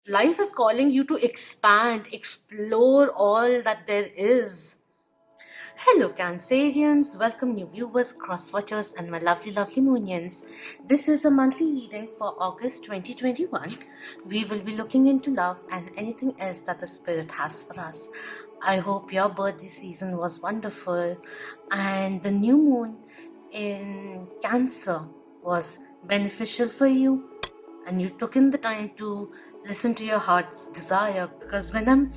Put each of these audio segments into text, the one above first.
life is calling you to expand, explore all that there is. Hello, Cancerians. Welcome, new viewers, cross-watchers, and my lovely, lovely Moonians. This is a monthly reading for August 2021. We will be looking into love and anything else that the Spirit has for us. I hope your birthday season was wonderful and the new moon in Cancer was beneficial for you and you took in the time to listen to your heart's desire, because when I'm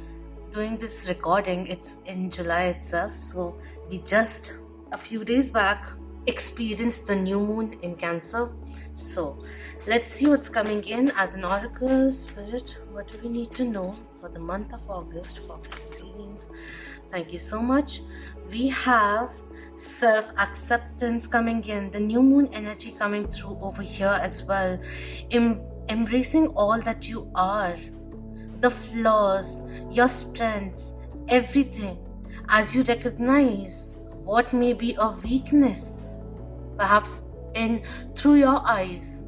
doing this recording, it's in July itself, so we just a few days back experienced the new moon in Cancer. So let's see what's coming in as an oracle. Spirit, what do we need to know for the month of August for Cancerians? Thank you so much. We have self-acceptance coming in, the new moon energy coming through over here as well. Embracing all that you are, the flaws, your strengths, everything, as you recognize what may be a weakness, perhaps in through your eyes.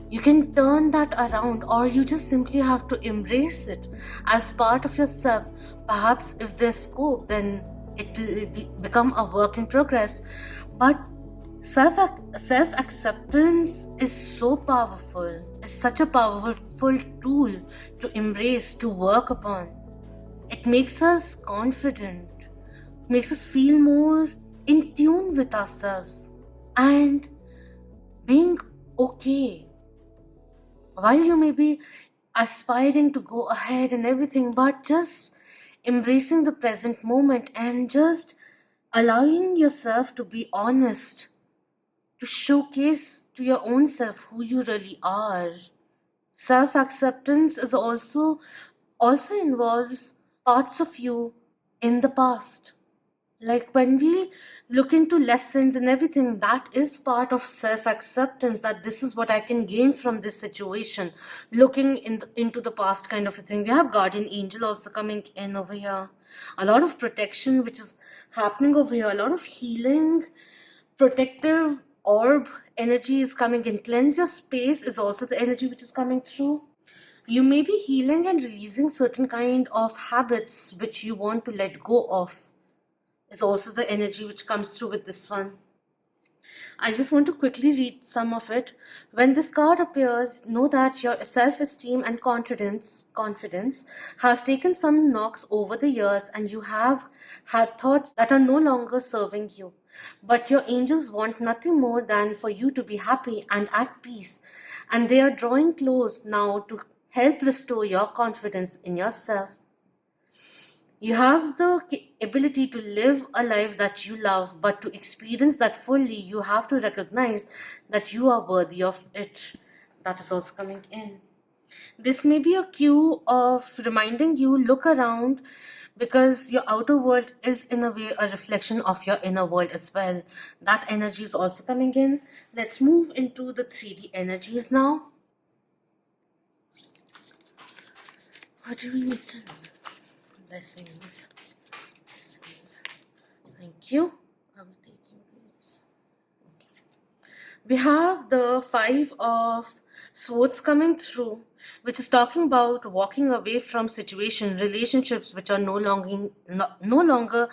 You can turn that around, or you just simply have to embrace it as part of yourself. Perhaps if there's scope, then it will become a work in progress. But self-acceptance is so powerful. It's such a powerful tool to embrace, to work upon. It makes us confident, makes us feel more in tune with ourselves and being okay. While you may be aspiring to go ahead and everything, but just embracing the present moment and just allowing yourself to be honest, to showcase to your own self who you really are. Self-acceptance is also involves parts of you in the past. Like when we look into lessons and everything, that is part of self-acceptance, that this is what I can gain from this situation. Looking into the past kind of a thing. We have guardian angel also coming in over here. A lot of protection which is happening over here. A lot of healing, protective orb energy is coming in. Cleanse your space is also the energy which is coming through. You may be healing and releasing certain kind of habits which you want to let go of, is also the energy which comes through with this one. I just want to quickly read some of it. When this card appears, know that your self-esteem and confidence have taken some knocks over the years, and you have had thoughts that are no longer serving you. But your angels want nothing more than for you to be happy and at peace, and they are drawing close now to help restore your confidence in yourself. You have the ability to live a life that you love, but to experience that fully, you have to recognize that you are worthy of it. That is also coming in. This may be a cue of reminding you, look around, because your outer world is in a way a reflection of your inner world as well. That energy is also coming in. Let's move into the 3D energies now. What do we need to know? Blessings. Thank you. I'm taking these. Okay. We have the 5 of Swords coming through, which is talking about walking away from relationships which are no longer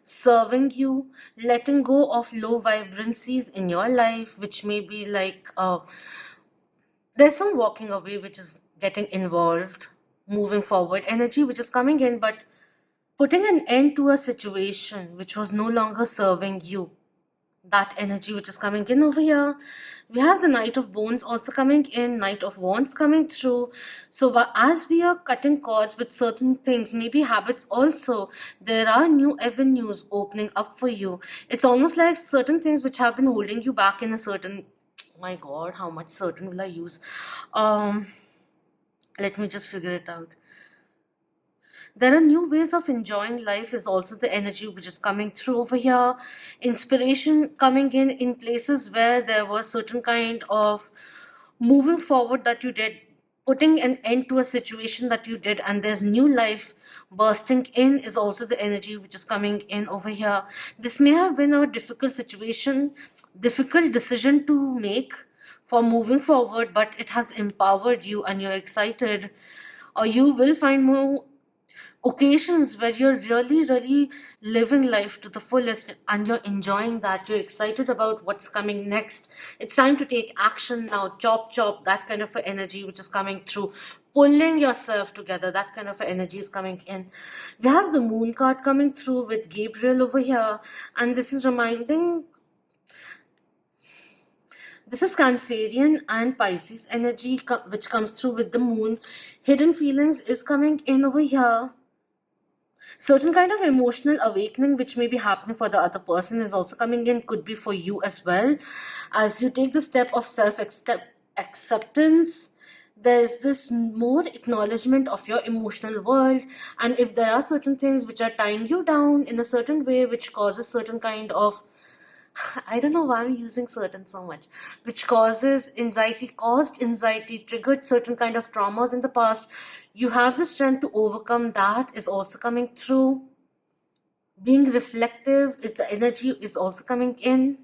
serving you, letting go of low vibrancies in your life, which may be like there's some walking away which is getting involved, moving forward energy which is coming in, but putting an end to a situation which was no longer serving you. That energy which is coming in over here. We have the Knight of Bones also coming in, Knight of Wands coming through. So as we are cutting cords with certain things, maybe habits also, there are new avenues opening up for you. It's almost like certain things which have been holding you back in a certain, my god, how much certain will I use? Let me just figure it out. There are new ways of enjoying life is also the energy which is coming through over here. Inspiration coming in places where there was certain kind of moving forward that you did, putting an end to a situation that you did, and there's new life bursting in is also the energy which is coming in over here. This may have been a difficult situation, difficult decision to make for moving forward, but it has empowered you and you're excited or you will find more occasions where you're really, really living life to the fullest and you're enjoying that. You're excited about what's coming next. It's time to take action now. Chop, chop, that kind of a energy which is coming through. Pulling yourself together, that kind of a energy is coming in. We have the moon card coming through with Gabriel over here, and this is reminding, this is Cancerian and Pisces energy which comes through with the moon. Hidden feelings is coming in over here. Certain kind of emotional awakening which may be happening for the other person is also coming in, could be for you as well. As you take the step of self acceptance, there's this more acknowledgement of your emotional world, and if there are certain things which are tying you down in a certain way which causes certain kind of, I don't know why I'm using certain so much, which causes anxiety, caused anxiety, triggered certain kind of traumas in the past. You have the strength to overcome that is also coming through. Being reflective is the energy is also coming in.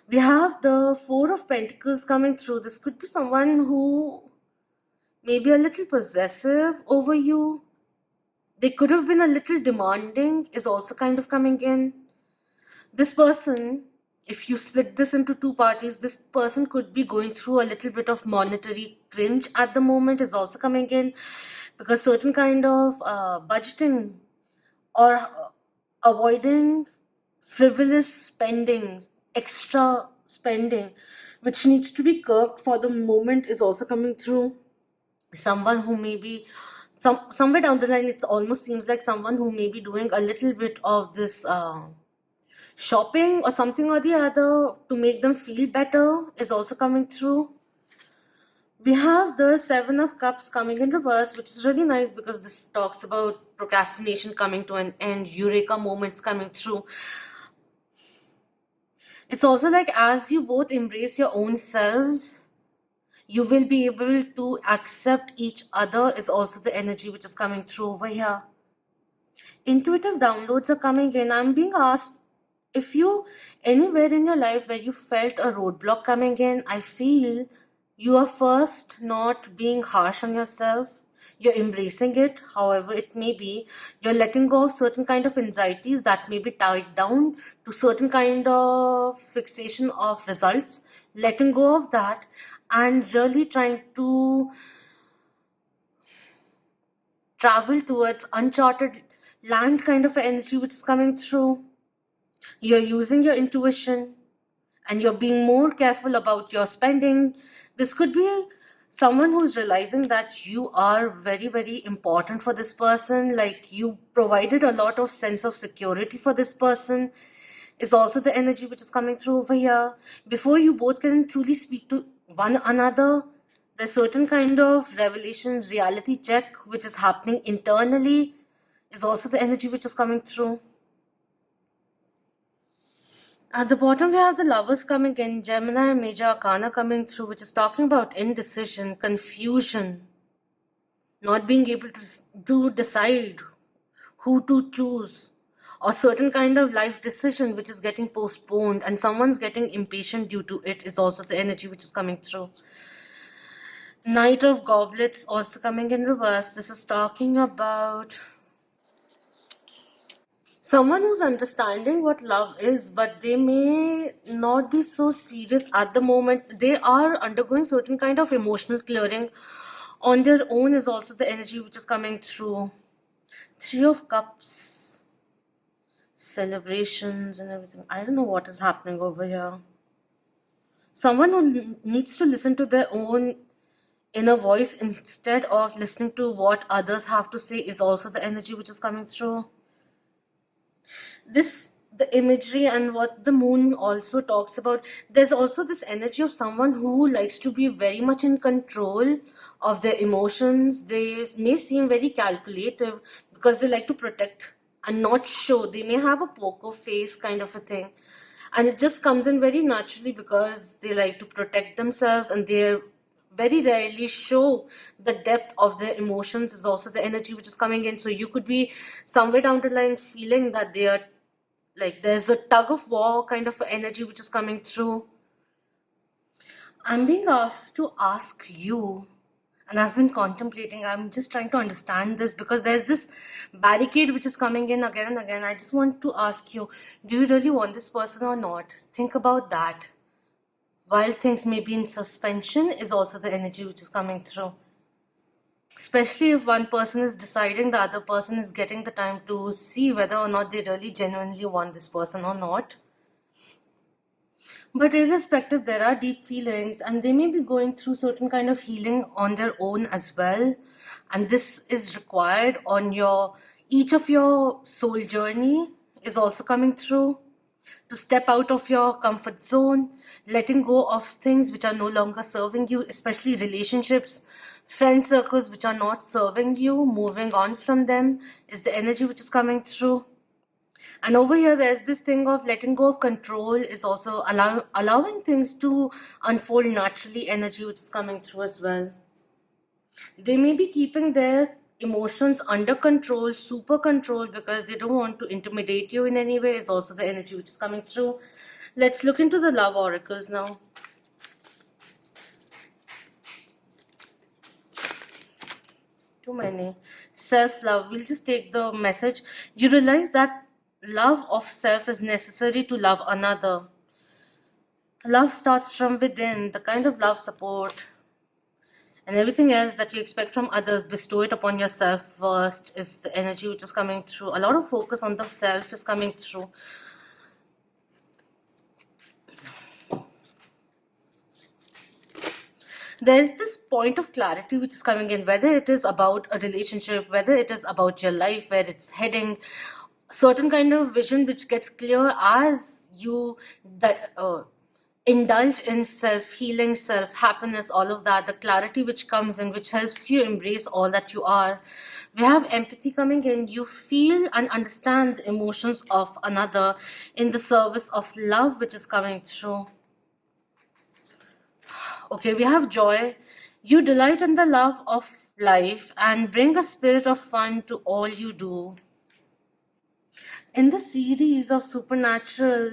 We have the Four of Pentacles coming through. This could be someone who may be a little possessive over you. They could have been a little demanding is also kind of coming in. This person, if you split this into two parties, this person could be going through a little bit of monetary cringe at the moment is also coming in, because certain kind of budgeting or avoiding frivolous spending, extra spending, which needs to be curbed for the moment is also coming through. Someone who may be somewhere down the line, it almost seems like someone who may be doing a little bit of this shopping or something or the other to make them feel better is also coming through. We have the Seven of Cups coming in reverse, which is really nice because this talks about procrastination coming to an end, eureka moments coming through. It's also like as you both embrace your own selves, you will be able to accept each other is also the energy which is coming through over here. Intuitive downloads are coming in. I'm being asked, if you anywhere in your life where you felt a roadblock coming in, I feel you are first not being harsh on yourself. You're embracing it, however it may be. You're letting go of certain kind of anxieties that may be tied down to certain kind of fixation of results. Letting go of that and really trying to travel towards uncharted land kind of energy which is coming through. You're using your intuition and you're being more careful about your spending. This could be someone who's realizing that you are very, very important for this person, like you provided a lot of sense of security for this person is also the energy which is coming through over here. Before you both can truly speak to one another, there's certain kind of revelation, reality check which is happening internally is also the energy which is coming through. At the bottom, we have the Lovers coming in, Gemini and Major Arcana coming through, which is talking about indecision, confusion, not being able to decide who to choose, or certain kind of life decision which is getting postponed and someone's getting impatient due to it is also the energy which is coming through. Knight of Goblets also coming in reverse. This is talking about someone who's understanding what love is, but they may not be so serious at the moment. They are undergoing certain kind of emotional clearing on their own is also the energy which is coming through. Three of Cups, celebrations and everything. I don't know what is happening over here. Someone who needs to listen to their own inner voice instead of listening to what others have to say is also the energy which is coming through. The imagery and what the moon also talks about, there's also this energy of someone who likes to be very much in control of their emotions. They may seem very calculative because they like to protect and not show. They may have a poker face kind of a thing, and it just comes in very naturally because they like to protect themselves and they very rarely show the depth of their emotions is also the energy which is coming in. So you could be somewhere down the line feeling that they are like there's a tug of war kind of energy which is coming through. I'm being asked to ask you, And I've been contemplating, I'm just trying to understand this because there's this barricade which is coming in again and again. I just want to ask you, do you really want this person or not? Think about that. While things may be in suspension, is also the energy which is coming through. Especially if one person is deciding, the other person is getting the time to see whether or not they really genuinely want this person or not. But irrespective, there are deep feelings and they may be going through certain kind of healing on their own as well. And this is required on each of your soul journey is also coming through to step out of your comfort zone, letting go of things which are no longer serving you, especially relationships, friend circles which are not serving you, moving on from them is the energy which is coming through. And over here, there's this thing of letting go of control is also allowing things to unfold naturally, energy which is coming through as well. They may be keeping their emotions under control, super control, because they don't want to intimidate you in any way, is also the energy which is coming through. Let's look into the love oracles now. Too many. Self-love. We'll just take the message. You realize that love of self is necessary to love another. Love starts from within. The kind of love, support, and everything else that you expect from others, bestow it upon yourself first, is the energy which is coming through. A lot of focus on the self is coming through. There's this point of clarity which is coming in, whether it is about a relationship, whether it is about your life, where it's heading, certain kind of vision which gets clear as you indulge in self-healing, self-happiness, all of that, the clarity which comes in, which helps you embrace all that you are. We have empathy coming in. You feel and understand the emotions of another in the service of love which is coming through. Okay, we have joy. You delight in the love of life and bring a spirit of fun to all you do. In the series of Supernatural,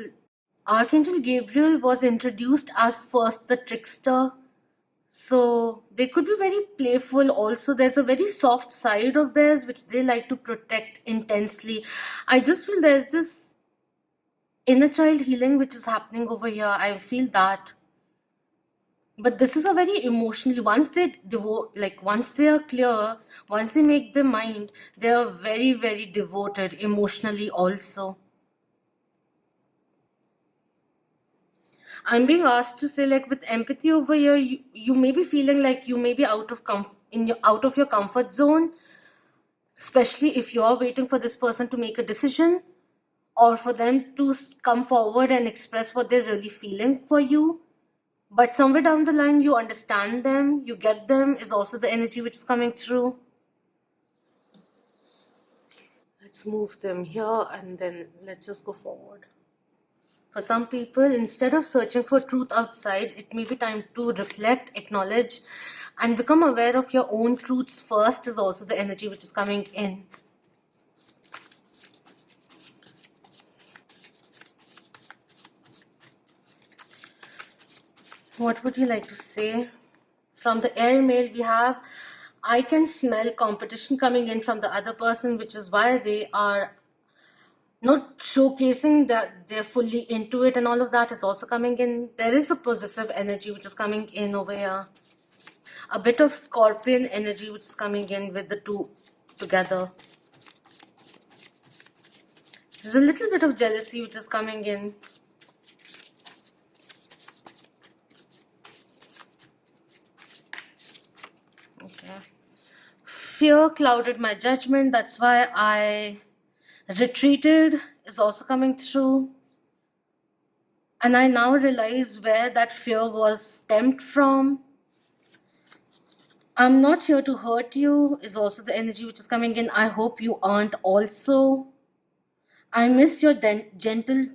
Archangel Gabriel was introduced as first the trickster. So they could be very playful also. There's a very soft side of theirs which they like to protect intensely. I just feel there's this inner child healing which is happening over here. I feel that. But this is a very emotionally, once they devote, like once they are clear, once they make their mind, they are very, very devoted emotionally also. I'm being asked to say, like with empathy over here, you may be feeling like you may be out of your comfort zone, especially if you're waiting for this person to make a decision or for them to come forward and express what they're really feeling for you. But somewhere down the line, you understand them, you get them, is also the energy which is coming through. Let's move them here and then let's just go forward. For some people, instead of searching for truth outside, it may be time to reflect, acknowledge, and become aware of your own truths first, is also the energy which is coming in. What would you like to say? From the air mail, we have, I can smell competition coming in from the other person, which is why they are not showcasing that they're fully into it, and all of that is also coming in. There is a possessive energy which is coming in over here. A bit of scorpion energy which is coming in with the two together. There's a little bit of jealousy which is coming in. Okay. Fear clouded my judgment. That's why I retreated, is also coming through. And I now realize where that fear was stemmed from. I'm not here to hurt you, is also the energy which is coming in. I hope you aren't also. I miss your gentle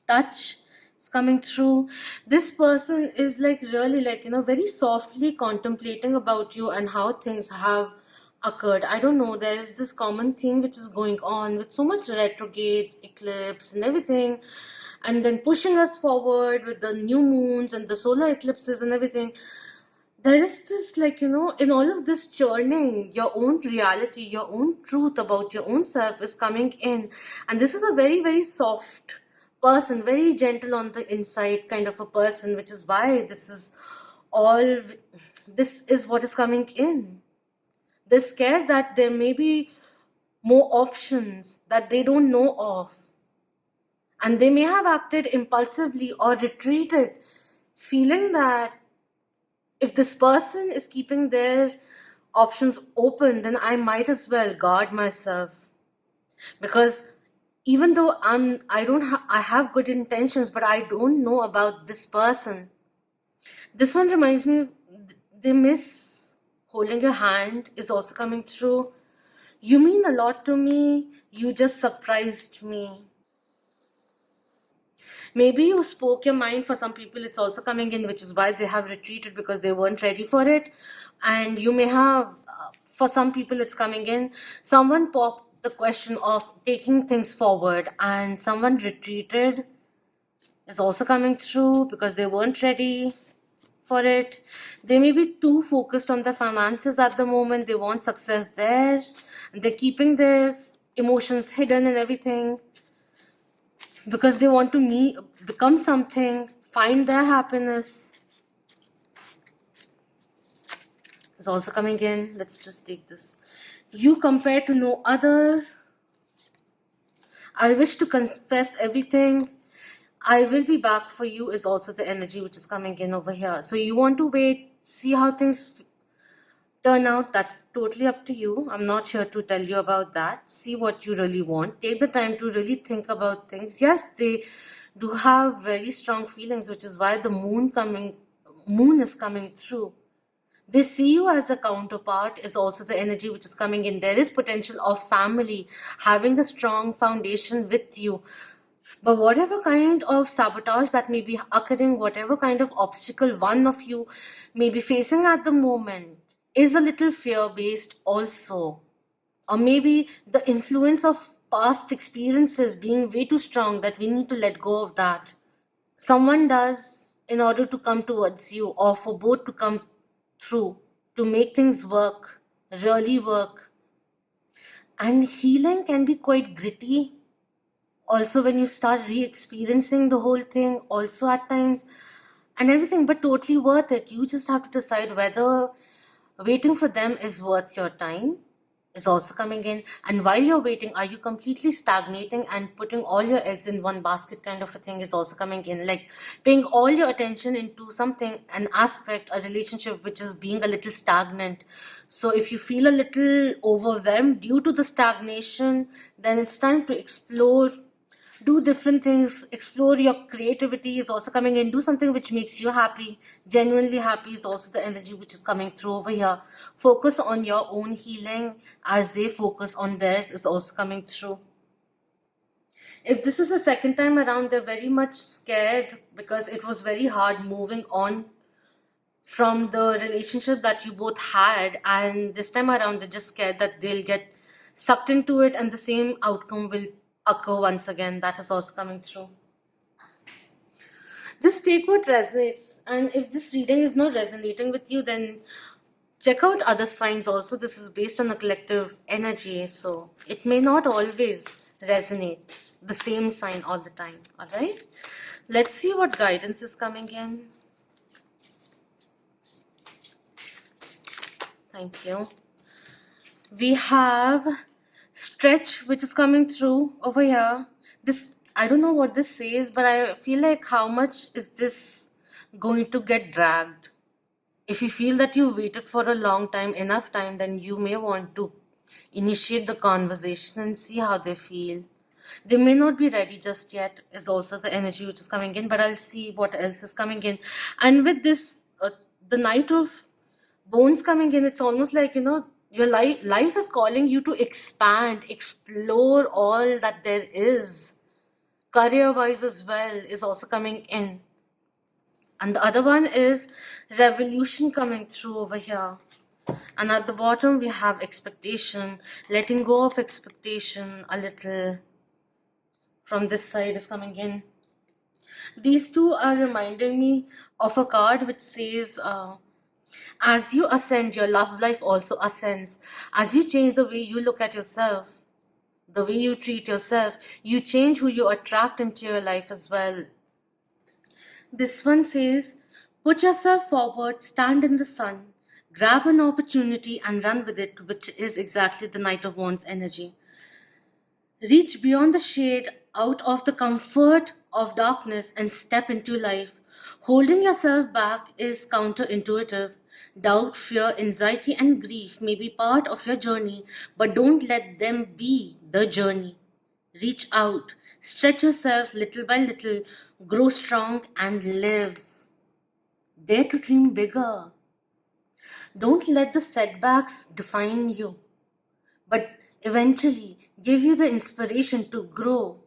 touch. Is coming through. This person is like really like, very softly contemplating about you and how things have occurred. I don't know, there is this common theme which is going on with so much retrogrades, eclipse and everything, and then pushing us forward with the new moons and the solar eclipses and everything. there is this, like, in all of this churning, your own reality, your own truth about your own self is coming in. And this is a very, very soft person, very gentle on the inside kind of a person, which is why all, this is what is coming in. They're scared that there may be more options that they don't know of. And they may have acted impulsively or retreated, feeling that if this person is keeping their options open, then I might as well guard myself. Because even though I have good intentions, but I don't know about this person. This one reminds me, they miss holding your hand is also coming through. You mean a lot to me. You just surprised me. Maybe you spoke your mind. For some people, it's also coming in, which is why they have retreated because they weren't ready for it. And you may have, for some people, it's coming in. Someone popped the question of taking things forward, and someone retreated is also coming through because they weren't ready for it. They may be too focused on their finances at the moment. They want success there, and they're keeping their emotions hidden and everything because they want to become something, find their happiness. Is also coming in. Let's just take this. You compare to no other. I wish to confess everything. I will be back for you is also the energy which is coming in over here. So you want to wait, see how things turn out. That's totally up to you. I'm not here to tell you about that. See what you really want. Take the time to really think about things. Yes, they do have very strong feelings, which is why the moon is coming through. They see you as a counterpart is also the energy which is coming in. There is potential of family having a strong foundation with you. But whatever kind of sabotage that may be occurring, whatever kind of obstacle one of you may be facing at the moment is a little fear-based also. Or maybe the influence of past experiences being way too strong that we need to let go of that. Someone does in order to come towards you, or for both to come through, to make things work, really work. And healing can be quite gritty also when you start re-experiencing the whole thing also at times and everything, but totally worth it. You just have to decide whether waiting for them is worth your time is also coming in. And while you're waiting, are you completely stagnating and putting all your eggs in one basket kind of a thing is also coming in, like paying all your attention into something, an aspect, a relationship which is being a little stagnant. So if you feel a little overwhelmed due to the stagnation, then it's time to explore, do different things, explore your creativity is also coming in, do something which makes you happy, genuinely happy is also the energy which is coming through over here. Focus on your own healing as they focus on theirs is also coming through. If this is the second time around, they're very much scared because it was very hard moving on from the relationship that you both had, and this time around they're just scared that they'll get sucked into it and the same outcome will occur once again. That is also coming through. Just take what resonates, and if this reading is not resonating with you, then check out other signs also. This is based on a collective energy, so it may not always resonate the same sign all the time. All right, let's see what guidance is coming in. Thank you. We have stretch which is coming through over here. This, I don't know what this says, but I feel like how much is this going to get dragged? If you feel that you waited for a long time, enough time, then you may want to initiate the conversation and see how they feel. They may not be ready just yet is also the energy which is coming in, but I'll see what else is coming in. And with this, the Knight of Bones coming in, it's almost like, your life is calling you to expand, explore all that there is. Career wise as well is also coming in. And the other one is revolution coming through over here. And at the bottom we have expectation, letting go of expectation a little. From this side is coming in. These two are reminding me of a card which says As you ascend, your love life also ascends. As you change the way you look at yourself, the way you treat yourself, you change who you attract into your life as well. This one says, put yourself forward, stand in the sun, grab an opportunity and run with it, which is exactly the Knight of Wands energy. Reach beyond the shade, out of the comfort of darkness, and step into life. Holding yourself back is counterintuitive. Doubt, fear, anxiety, and grief may be part of your journey, but don't let them be the journey. Reach out, stretch yourself little by little, grow strong, and live. Dare to dream bigger. Don't let the setbacks define you, but eventually give you the inspiration to grow,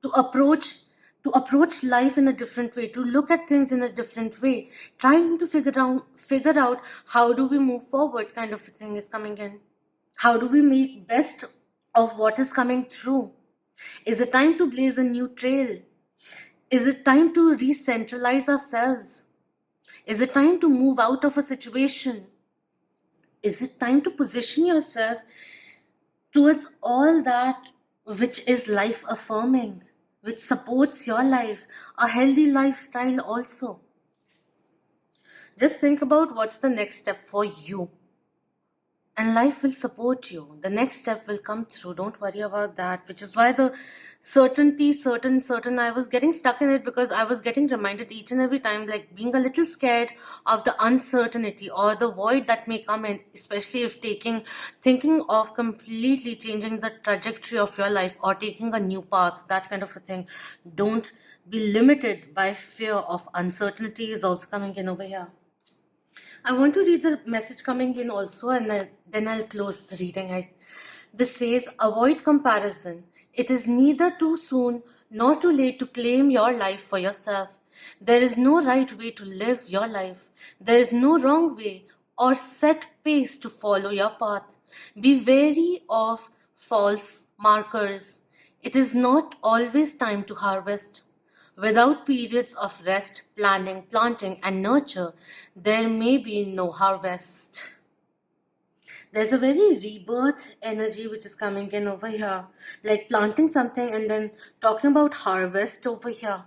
to approach to approach life in a different way, to look at things in a different way, trying to figure out how do we move forward kind of a thing is coming in. How do we make best of what is coming through? Is it time to blaze a new trail? Is it time to re-centralize ourselves? Is it time to move out of a situation? Is it time to position yourself towards all that which is life affirming, which supports your life, a healthy lifestyle also? Just think about what's the next step for you. And life will support you. The next step will come through. Don't worry about that. Which is why the certainty, certain, I was getting stuck in it because I was getting reminded each and every time, like being a little scared of the uncertainty or the void that may come in, especially if thinking of completely changing the trajectory of your life or taking a new path, that kind of a thing. Don't be limited by fear of uncertainty is also coming in over here. I want to read the message coming in also, and then I'll close the reading. This says, avoid comparison. It is neither too soon nor too late to claim your life for yourself. There is no right way to live your life. There is no wrong way or set pace to follow your path. Be wary of false markers. It is not always time to harvest. Without periods of rest, planning, planting, and nurture, there may be no harvest. There's a very rebirth energy which is coming in over here, like planting something and then talking about harvest over here.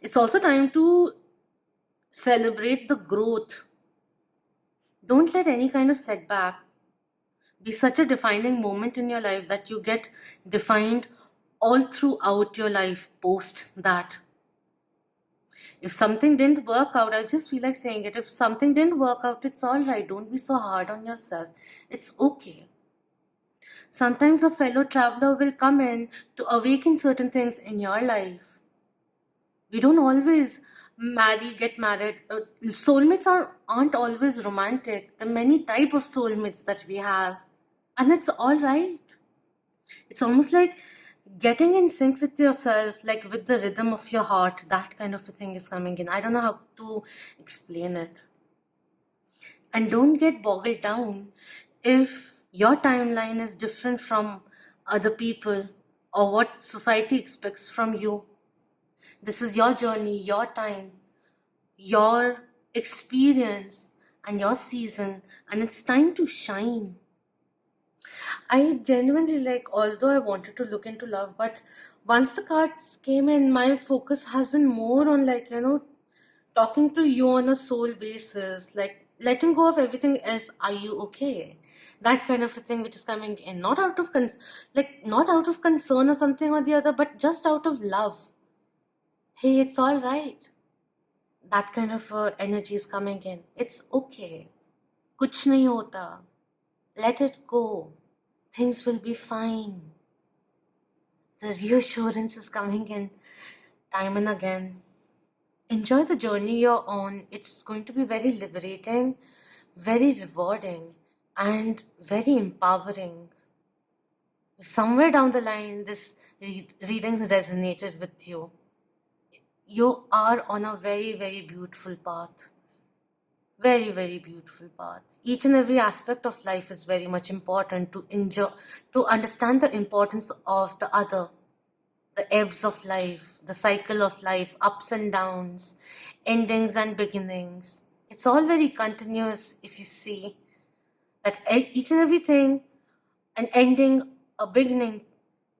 It's also time to celebrate the growth. Don't let any kind of setback be such a defining moment in your life that you get defined all throughout your life post that. If something didn't work out, I just feel like saying it. If something didn't work out, it's all right. Don't be so hard on yourself. It's okay. Sometimes a fellow traveler will come in to awaken certain things in your life. We don't always get married. Soulmates aren't always romantic. There are many type of soulmates that we have. And it's all right. It's almost like getting in sync with yourself, like with the rhythm of your heart. That kind of a thing is coming in. I don't know how to explain it. And don't get boggled down if your timeline is different from other people or what society expects from you. This is your journey, your time, your experience, and your season, and it's time to shine. I genuinely like, although I wanted to look into love, but once the cards came in, my focus has been more on, like, talking to you on a soul basis, like letting go of everything else. Are you okay? That kind of a thing which is coming in, not out of not out of concern or something or the other, but just out of love. Hey, it's all right. That kind of energy is coming in. It's okay. Kuch nahi hota. Let it go. Things will be fine. The reassurance is coming in time and again. Enjoy the journey you're on. It's going to be very liberating, very rewarding, and very empowering. If somewhere down the line this reading resonated with you, you are on a very, very beautiful path. Very, very beautiful path. Each and every aspect of life is very much important to enjoy, to understand the importance of the other, the ebbs of life, the cycle of life, ups and downs, endings and beginnings. It's all very continuous if you see that each and everything, an ending, a beginning,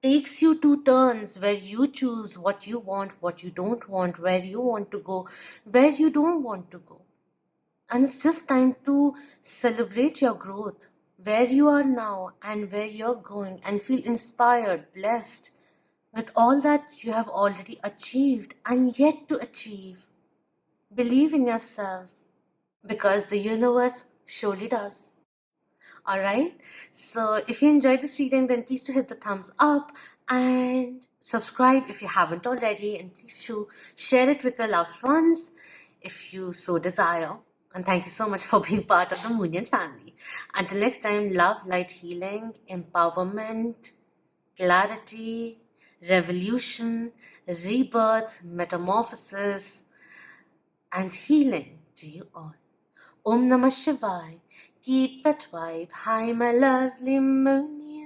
takes you to turns where you choose what you want, what you don't want, where you want to go, where you don't want to go. And it's just time to celebrate your growth, where you are now and where you're going, and feel inspired, blessed with all that you have already achieved and yet to achieve. Believe in yourself because the universe surely does. All right. So if you enjoyed this reading, then please do hit the thumbs up and subscribe if you haven't already. And please do share it with your loved ones if you so desire. And thank you so much for being part of the Moonian family. Until next time, love, light, healing, empowerment, clarity, revolution, rebirth, metamorphosis, and healing to you all. Om Namah Shivaya. Keep that vibe high, my lovely Moonian.